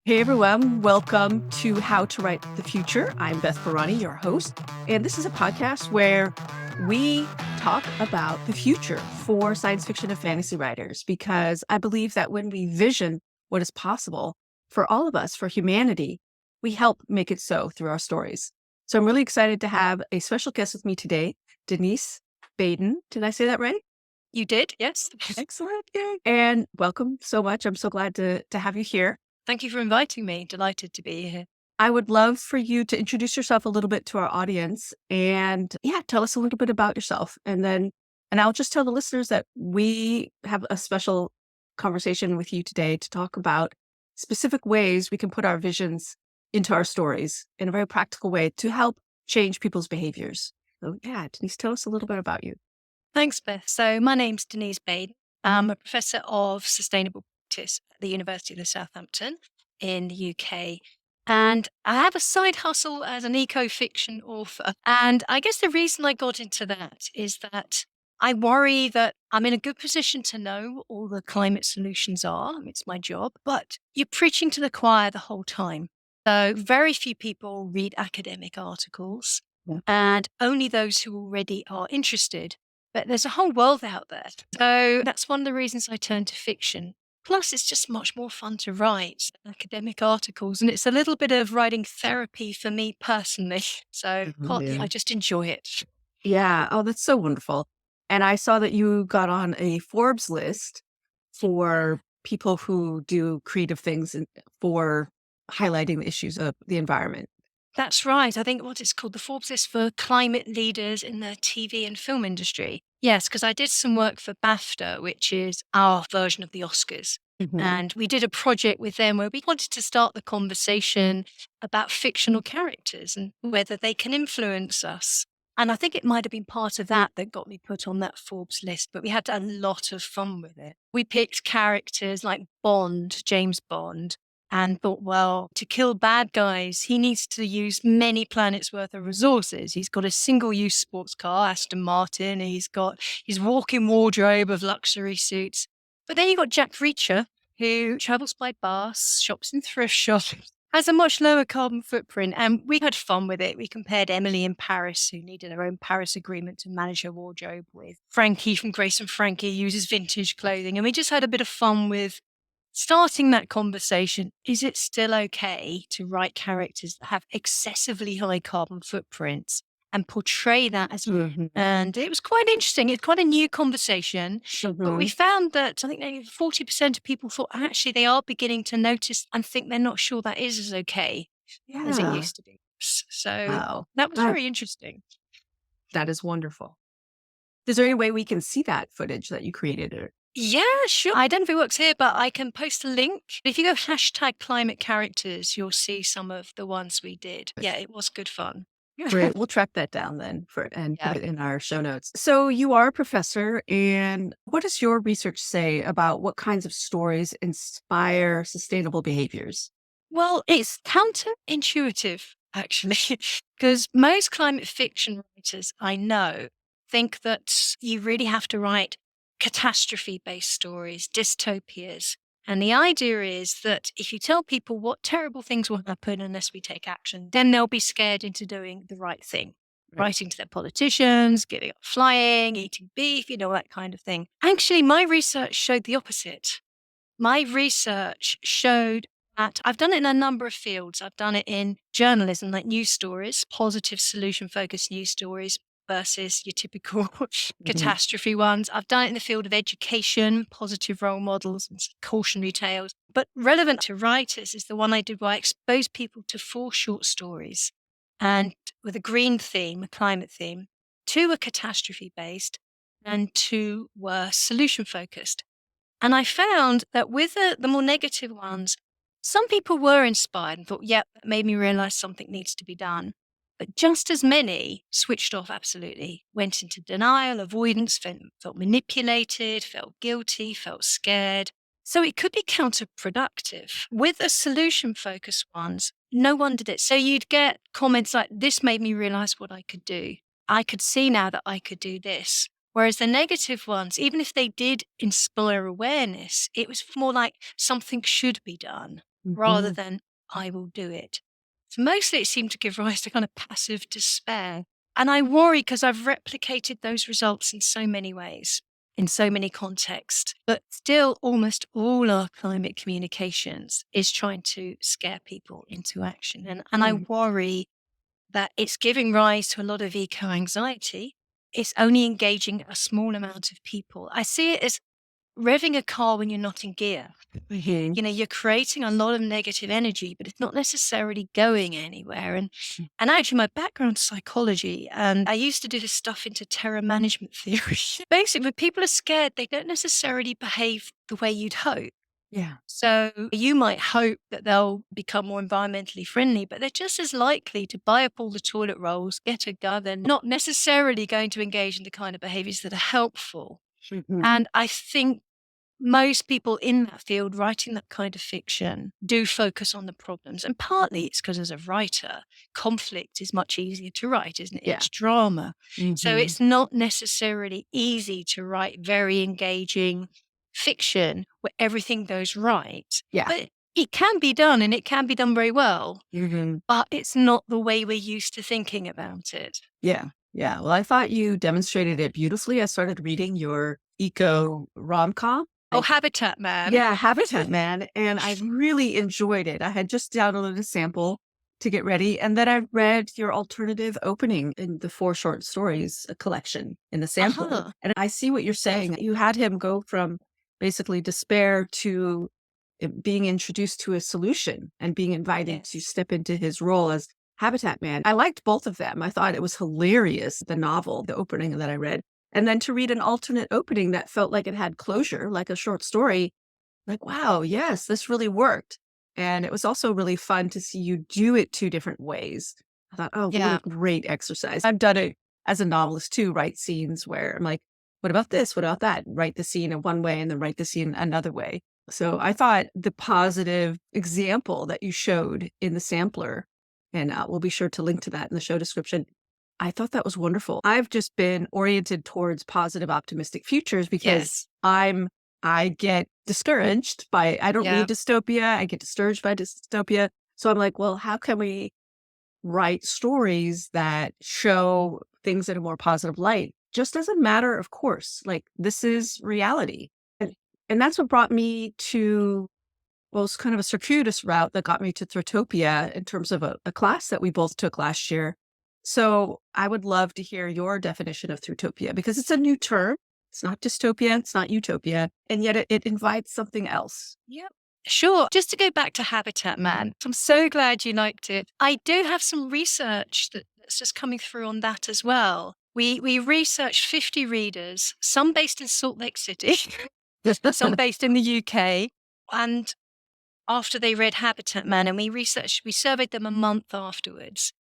Hey everyone, welcome to How to Write the Future. I'm Beth Barany, your host, and this is a podcast where we talk about the future for science fiction and fantasy writers, because I believe that when we vision what is possible for all of us, for humanity, we help make it so through our stories. So I'm really excited to have a special guest with me today, Denise Baden. Did I say that right? You did, yes. Excellent. Yay. And welcome so much. I'm so glad to have you here. Thank you for inviting me. Delighted to be here. I would love for you to introduce yourself a little bit to our audience and tell us a little bit about yourself. And I'll just tell the listeners that we have a special conversation with you today to talk about specific ways we can put our visions into our stories in a very practical way to help change people's behaviors. So Denise, tell us a little bit about you. Thanks, Beth. So my name's Denise Baden. I'm a professor of sustainable practice at the University of Southampton in the UK. And I have a side hustle as an eco-fiction author. And I guess the reason I got into that is that I worry that I'm in a good position to know what all the climate solutions are. It's my job, but you're preaching to the choir the whole time. So very few people read academic articles, Yeah. and only those who already are interested. But there's a whole world out there. So that's one of the reasons I turned to fiction. Plus, it's just much more fun to write academic articles. And it's a little bit of writing therapy for me personally. So partly I just enjoy it. Yeah. Oh, that's so wonderful. And I saw that you got on a Forbes list for people who do creative things for highlighting the issues of the environment. That's right. I think what it's called, the Forbes list for climate leaders in the TV and film industry. Yes, because I did some work for BAFTA, which is our version of the Oscars. Mhm. And we did a project with them where we wanted to start the conversation about fictional characters and whether they can influence us. And I think it might have been part of that that got me put on that Forbes list, but we had a lot of fun with it. We picked characters like Bond, James Bond, and thought, well, to kill bad guys, he needs to use many planets worth of resources. He's got a single-use sports car, Aston Martin. He's got his walk-in wardrobe of luxury suits. But then you've got Jack Reacher, who travels by bus, shops in thrift shops, has a much lower carbon footprint. And we had fun with it. We compared Emily in Paris, who needed her own Paris agreement to manage her wardrobe, with Frankie from Grace and Frankie, who uses vintage clothing. And we just had a bit of fun with starting that conversation. Is it still okay to write characters that have excessively high carbon footprints and portray that as, and it was quite interesting. It's quite a new conversation, but we found that I think maybe 40% of people thought actually they are beginning to notice and think they're not sure that is as okay as it used to be. So Wow. that was very interesting. That is wonderful. Is there any way we can see that footage that you created? Yeah, sure. I don't know if it works here, but I can post a link. If you go hashtag climate characters, you'll see some of the ones we did. Yeah, it was good fun. Great. We'll track that down then and Yeah. put it in our show notes. So you are a professor, and what does your research say about what kinds of stories inspire sustainable behaviors? Well, it's counterintuitive, actually, because most climate fiction writers I know think that you really have to write catastrophe based stories, dystopias. And the idea is that if you tell people what terrible things will happen unless we take action, then they'll be scared into doing the right thing. Right. Writing to their politicians, giving up flying, eating beef, that kind of thing. Actually, my research showed the opposite. My research showed that I've done it in a number of fields. I've done it in journalism, like news stories, positive solution focused news stories versus your typical catastrophe ones. I've done it in the field of education, positive role models and cautionary tales. But relevant to writers is the one I did where I exposed people to 4 short stories, and with a green theme, a climate theme. 2 were catastrophe based and 2 were solution focused. And I found that with the more negative ones, some people were inspired and thought, yep, that made me realize something needs to be done. But just as many switched off absolutely, went into denial, avoidance, felt manipulated, felt guilty, felt scared. So it could be counterproductive. With the solution focused ones, no one did it. So you'd get comments like, this made me realize what I could do. I could see now that I could do this. Whereas the negative ones, even if they did inspire awareness, it was more like something should be done. rather Mhm. than I will do it. So mostly it seemed to give rise to kind of passive despair. And I worry because I've replicated those results in so many ways, in so many contexts. But still, almost all our climate communications is trying to scare people into action. And I Mhm. worry that it's giving rise to a lot of eco anxiety. It's only engaging a small amount of people. I see it as revving a car when you're not in gear. Mhm. You're creating a lot of negative energy, but it's not necessarily going anywhere. And actually, my background's psychology, and I used to do this stuff into terror management theory. Basically, when people are scared, they don't necessarily behave the way you'd hope. Yeah. So you might hope that they'll become more environmentally friendly, but they're just as likely to buy up all the toilet rolls, get a gun, and not necessarily going to engage in the kind of behaviors that are helpful. Mhm. And I think most people in that field writing that kind of fiction do focus on the problems. And partly it's because as a writer, conflict is much easier to write, isn't it? Yeah. It's drama. So Mhm. it's not necessarily easy to write very engaging fiction where everything goes right. Yeah. But it can be done and it can be done very well. Mhm. But it's not the way we're used to thinking about it. Yeah. Yeah. Well, I thought you demonstrated it beautifully. I started reading your eco rom-com. Oh, Habitat Man. Yeah, Habitat Man, and I really enjoyed it. I had just downloaded a sample to get ready, and then I read your alternative opening in the four short stories collection in the sampler. Uh-huh. And I see what you're saying. You had him go from basically despair to being introduced to a solution and being invited to Yes. step into his role as Habitat Man. I liked both of them. I thought it was hilarious, the novel, the opening that I read. And then to read an alternate opening that felt like it had closure, like a short story, like, wow, yes, this really worked. And it was also really fun to see you do it two different ways. I thought, oh, what a Yeah. great exercise. I've done it as a novelist too, write scenes where I'm like, what about this? What about that? Write the scene in one way and then write the scene another way. So I thought the positive example that you showed in the sampler, and we'll be sure to link to that in the show description. I thought that was wonderful. I've just been oriented towards positive, optimistic futures because Yes. I get discouraged by, I don't Yeah. read dystopia. I get discouraged by dystopia. So I'm like, well, how can we write stories that show things in a more positive light, just as a matter of course? Like, this is reality. And, and that's what brought me to, well, it's kind of a circuitous route that got me to Thrutopia in terms of a class that we both took last year. So I would love to hear your definition of Thrutopia because it's a new term. It's not dystopia, it's not utopia, and yet it invites something else. Yep. Sure. Just to go back to Habitat Man, I'm so glad you liked it. I do have some research that's just coming through on that as well. We researched 50 readers, some based in Salt Lake City, some based in the UK. And after they read Habitat Man, and we surveyed them a month afterwards.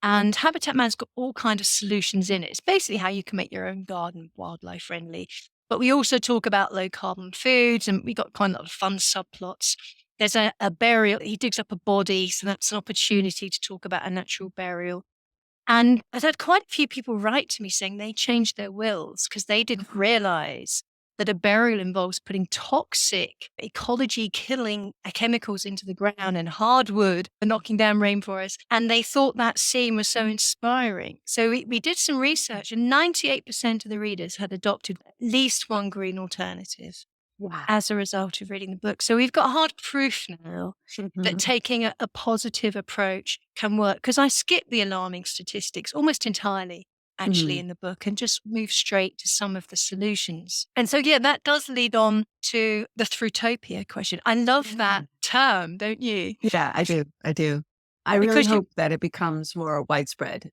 And Habitat Man's got all kind of solutions in it. It's basically how you can make your own garden wildlife friendly. But we also talk about low carbon foods, and we got kind of fun subplots. There's a burial. He digs up a body, so that's an opportunity to talk about a natural burial. And I've had quite a few people write to me saying they changed their wills because they didn't realize that a burial involves putting toxic, ecology killing chemicals into the ground and hardwood and knocking down rainforests. And they thought that scene was so inspiring. So we did some research, and 98% of the readers had adopted at least one green alternative Wow. as a result of reading the book. So we've got hard proof now that Mhm. taking a positive approach can work. Because I skip the alarming statistics almost entirely, actually, Mhm. in the book and just move straight to some of the solutions. And so, yeah, that does lead on to the Thrutopia question. I love that term, don't you? Yeah, I do. I do. I really Because hope that it becomes more widespread.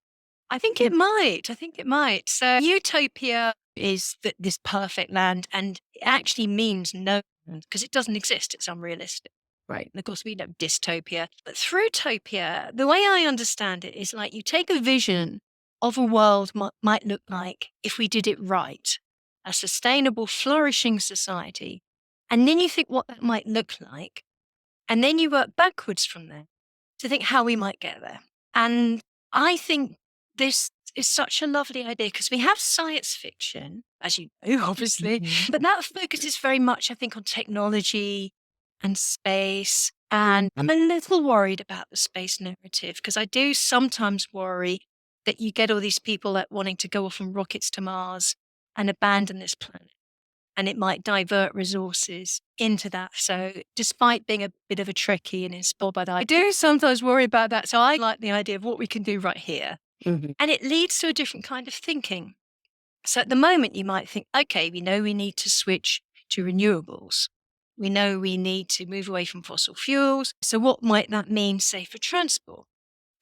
I think it might. I think it might. So utopia is this perfect land, and it actually means no land because it doesn't exist. It's unrealistic. Right. And of course, we know dystopia. But Thrutopia, the way I understand it is like you take a vision of a world might look like if we did it right, a sustainable, flourishing society. And then you think what that might look like. And then you work backwards from there to think how we might get there. And I think this is such a lovely idea because we have science fiction, as you know, obviously, Mhm. but that focuses very much, I think, on technology and space And I'm a little worried about the space narrative because I do sometimes worry that you get all these people that wanting to go off on rockets to Mars and abandon this planet. And it might divert resources into that. So despite being a bit of a Trekkie and inspired by that, I do sometimes worry about that. So I like the idea of what we can do right here. Mhm. And it leads to a different kind of thinking. So at the moment, you might think, okay, we know we need to switch to renewables. We know we need to move away from fossil fuels. So what might that mean, say, for transport?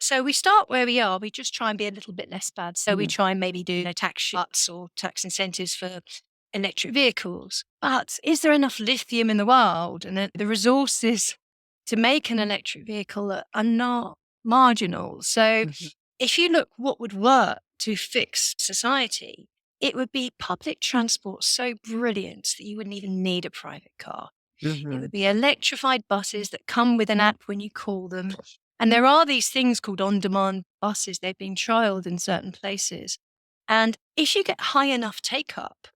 So we start where we are. We just try and be a little bit less bad. So we try and maybe do tax cuts or tax incentives for electric vehicles. But is there enough lithium in the world and the resources to make an electric vehicle are not marginal? So if you look what would work to fix society, it would be public transport so brilliant that you wouldn't even need a private car. It would be electrified buses that come with an app when you call them. And there are these things called on-demand buses. They've been trialed in certain places. And if you get high enough take-up,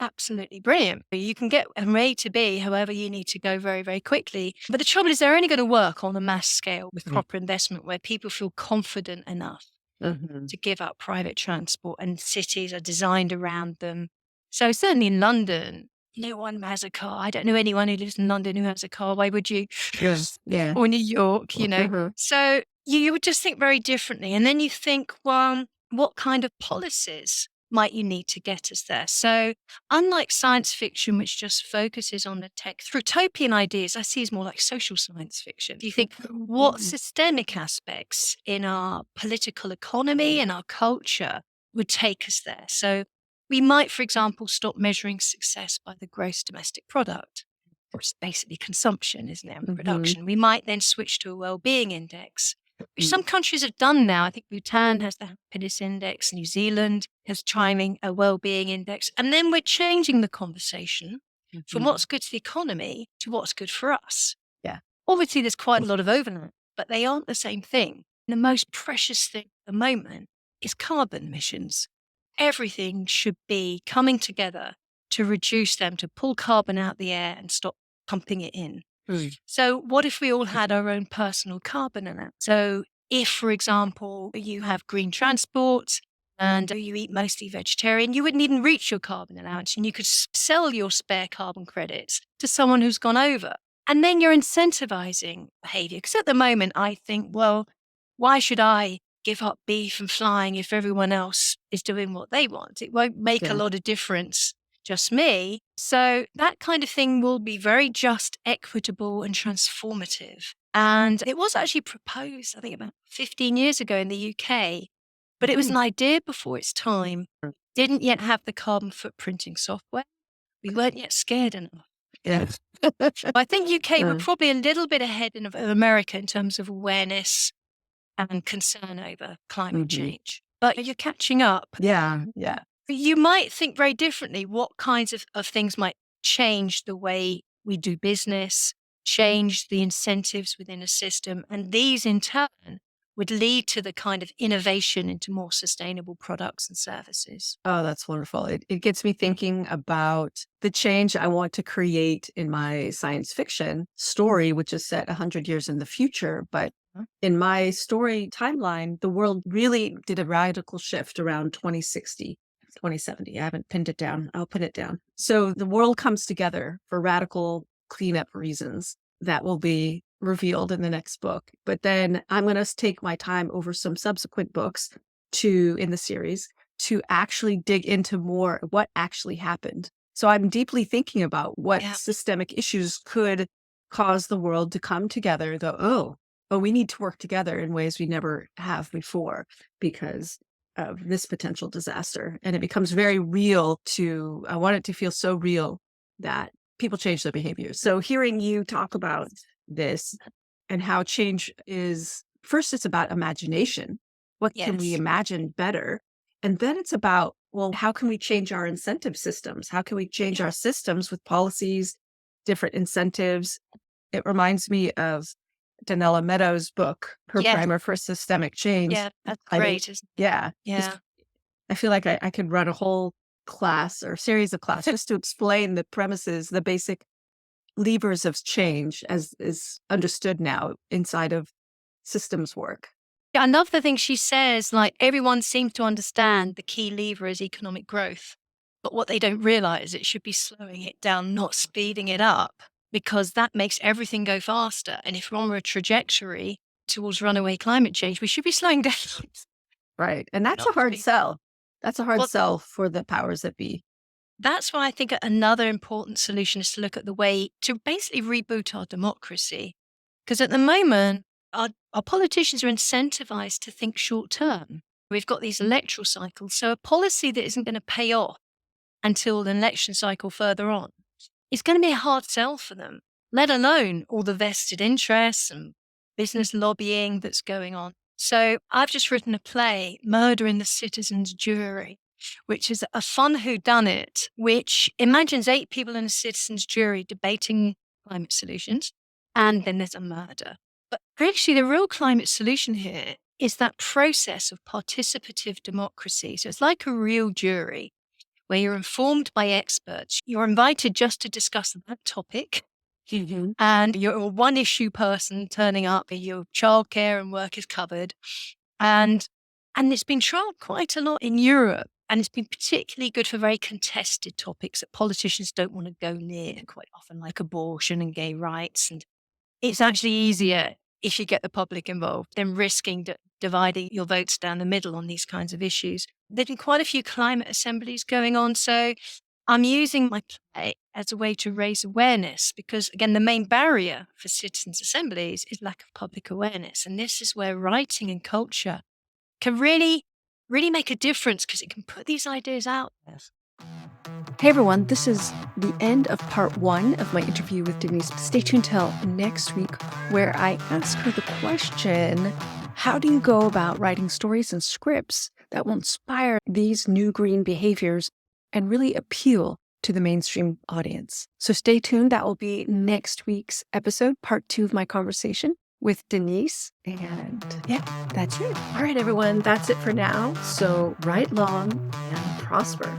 absolutely brilliant. You can get from A to B, however you need to go very, very quickly. But the trouble is they're only going to work on a mass scale with proper investment where people feel confident enough to give up private transport and cities are designed around them. So certainly in London, no one has a car. I don't know anyone who lives in London who has a car. Why would you? Yes. Yeah. Or New York, you know. So you would just think very differently. And then you think, well, what kind of policies might you need to get us there? So unlike science fiction, which just focuses on the tech, Thrutopian ideas I see as more like social science fiction. You think, what systemic aspects in our political economy and our culture would take us there? So we might, for example, stop measuring success by the gross domestic product. It's basically consumption, isn't it, and production. We might then switch to a well-being index, which some countries have done now. I think Bhutan has the happiness index, New Zealand has trying a well-being index. And then we're changing the conversation from what's good to the economy to what's good for us. Yeah. Obviously, there's quite a lot of overlap, but they aren't the same thing. The most precious thing at the moment is carbon emissions. Everything should be coming together to reduce them, to pull carbon out the air and stop pumping it in. So what if we all had our own personal carbon allowance? So if, for example, you have green transport and you eat mostly vegetarian, you wouldn't even reach your carbon allowance and you could sell your spare carbon credits to someone who's gone over. And then you're incentivizing behavior. Because at the moment, I think, well, why should I give up beef and flying if everyone else is doing what they want? It won't make a lot of difference, just me. So that kind of thing will be very just, equitable and transformative. And it was actually proposed, I think about 15 years ago in the UK, but it was an idea before its time. Didn't yet have the carbon footprinting software. We weren't yet scared enough. Yes. I think UK were probably a little bit ahead of America in terms of awareness and concern over climate change. But you're catching up. Yeah. Yeah. You might think very differently what kinds of things might change the way we do business, change the incentives within a system. And these in turn would lead to the kind of innovation into more sustainable products and services. Oh, that's wonderful. It gets me thinking about the change I want to create in my science fiction story, which is set 100 years in the future. But in my story timeline, the world really did a radical shift around 2060, 2070. I haven't pinned it down. I'll pin it down. So the world comes together for radical cleanup reasons that will be revealed in the next book. But then I'm going to take my time over some subsequent books in the series to actually dig into more what actually happened. So I'm deeply thinking about what systemic issues could cause the world to come together and go, oh, we need to work together in ways we never have before because of this potential disaster. And it becomes very real I want it to feel so real that people change their behavior. So hearing you talk about this and how change is, first it's about imagination. What can we imagine better? And then it's about, well, how can we change our incentive systems? How can we change our systems with policies, different incentives? It reminds me of Donella Meadows' book, her primer for systemic change. Yeah, that's great. Yeah. I feel like I could run a whole class or series of classes just to explain the premises, the basic levers of change as is understood now inside of systems work. Yeah, I love the thing she says, like everyone seems to understand the key lever is economic growth. But what they don't realize, it should be slowing it down, not speeding it up, because that makes everything go faster. And if we're on a trajectory towards runaway climate change, we should be slowing down. Right. And that's a Not hard speed. sell. That's a hard Well, sell for the powers that be. that's why I think another important solution is to look at the way to basically reboot our democracy. Because at the moment, our politicians are incentivized to think short term. We've got these electoral cycles. So a policy that isn't going to pay off until the election cycle further on is going to be a hard sell for them, let alone all the vested interests and business lobbying that's going on. So I've just written a play, Murder in the Citizen's Jury, which is a fun whodunit, which imagines 8 people in a citizen's jury debating climate solutions, and then there's a murder. But actually, the real climate solution here is that process of participative democracy. So it's like a real jury where you're informed by experts. You're invited just to discuss that topic. And you're a one issue person turning up, your childcare and work is covered. And it's been trialled quite a lot in Europe. And it's been particularly good for very contested topics that politicians don't want to go near quite often, like abortion and gay rights. And it's actually easier if you get the public involved than risking dividing your votes down the middle on these kinds of issues. There've been quite a few climate assemblies going on. So I'm using my play as a way to raise awareness because, again, the main barrier for citizens' assemblies is lack of public awareness. And this is where writing and culture can really make a difference because it can put these ideas out there. Hey everyone, this is the end of part 1 of my interview with Denise. Stay tuned till next week where I ask her the question, how do you go about writing stories and scripts that will inspire these new green behaviors and really appeal to the mainstream audience? So stay tuned. That will be next week's episode, part 2 of my conversation with Denise. And yeah, that's it. All right, everyone, that's it for now. So write long and prosper.